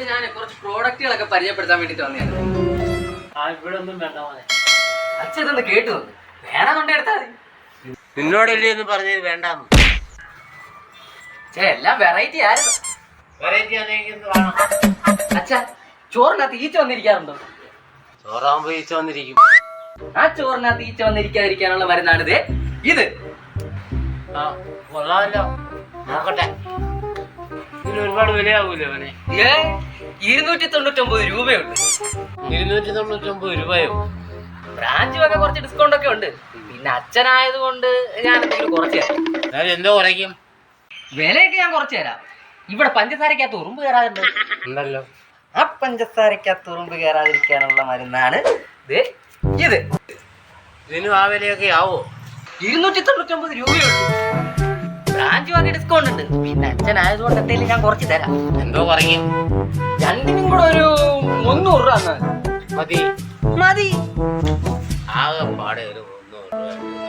ഞാൻ കുറച്ച് പ്രോഡക്റ്റുകളൊക്കെ പരിചയപ്പെടുത്താൻ വേണ്ടിട്ട് വന്നതാണ്. ഇവിടെ ഒന്നും വേണ്ട മോനെ. അച്ഛൻ ഇതൊന്ന് കേട്ടു വന്നു, വേണമെന്നുണ്ടെ എടുത്താൽ മതി. നിന്നോടല്ലേ എന്ന് പറഞ്ഞത് വേണ്ടാന്ന്. എല്ലാം വെറൈറ്റി ആയിരുന്നു. വെറൈറ്റി ആണെങ്കിൽ വേണം. അച്ഛാ, ചോറിനകത്ത് ഈച്ച വന്നിരിക്കാറുണ്ടോ? ചോറാകുമ്പോ ഈച്ച വന്നിരിക്കും. ആ ചോറിനകത്ത് ഈച്ച വന്നിരിക്കാതിരിക്കാനുള്ള മരുന്നാണിത്. ഇത് കൊള്ളാമല്ലോ, നോക്കട്ടെ. ഇതിന് ഒരുപാട് വിലയാവൂലേ അവനെ? 299 രൂപയുണ്ട്. 299 രൂപയോ? ബ്രാഞ്ച് വക കുറച്ച് ഡിസ്കൗണ്ട് ഒക്കെ ഉണ്ട്. പിന്നെ അച്ഛനായത് കൊണ്ട് ഞാൻ എന്തെങ്കിലും കുറച്ച് തരാം. എന്തോ കുറയ്ക്കും? വിലയൊക്കെ ഞാൻ കുറച്ച് തരാം. ഇവിടെ പഞ്ചസാരക്കകത്ത് ഉറുമ്പ് കയറാറുണ്ട് ഉണ്ടല്ലോ. ആ പഞ്ചസാരക്കകത്ത് ഉറുമ്പ് കയറാതിരിക്കാനുള്ള മരുന്നാണ് ഇത്. ഇതിനും ആ വിലയൊക്കെ ആവോ? 299 രൂപയുള്ളൂ. ബ്രാഞ്ച് വക ഡിസ്കൗണ്ട് ഉണ്ട്. പിന്നെ അച്ഛനായതുകൊണ്ട് എന്തെങ്കിലും ഞാൻ കുറച്ച് തരാം. എന്തോ കുറയ്ക്കും? രണ്ടിനും കൂടെ ഒരു 300 രൂപ മതി. മതി. ആകെ പാടെ ഒരു 300 രൂപ.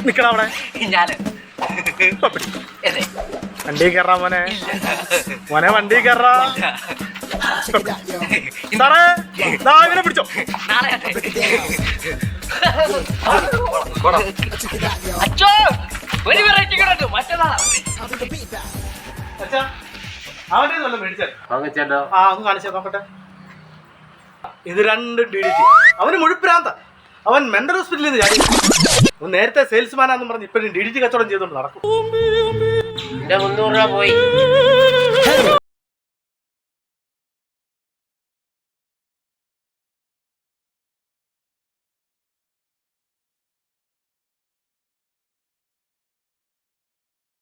നിക്കണ അവിടെ. ഞാന് വണ്ടി കയറാ മോനെ. മോനെ വണ്ടി കയറാ. സാറേ ഇവനെ പിടിച്ചോ. അച്ഛോ, ഒരു വെറൈറ്റി കിടന്നു. മറ്റേതാ അച്ഛാ, അവൻ്റെ വല്ലതും മേടിച്ചാൽ വാങ്ങിച്ചല്ലോ. ഒന്ന് കാണിച്ചാ നോക്കട്ടെ. ഇത് രണ്ടും DDT. അവന് മുഴുപ്പിരാന്ത. അവൻ മെന്റൽ ഹോസ്പിറ്റലിൽ നിന്ന് ചാടി. നേരത്തെ സെയിൽസ്മാനാന്ന് പറഞ്ഞ് ഇപ്പോഴും DDT കച്ചവടം ചെയ്തോണ്ട് നടക്കും. എന്റെ 300 രൂപ പോയി.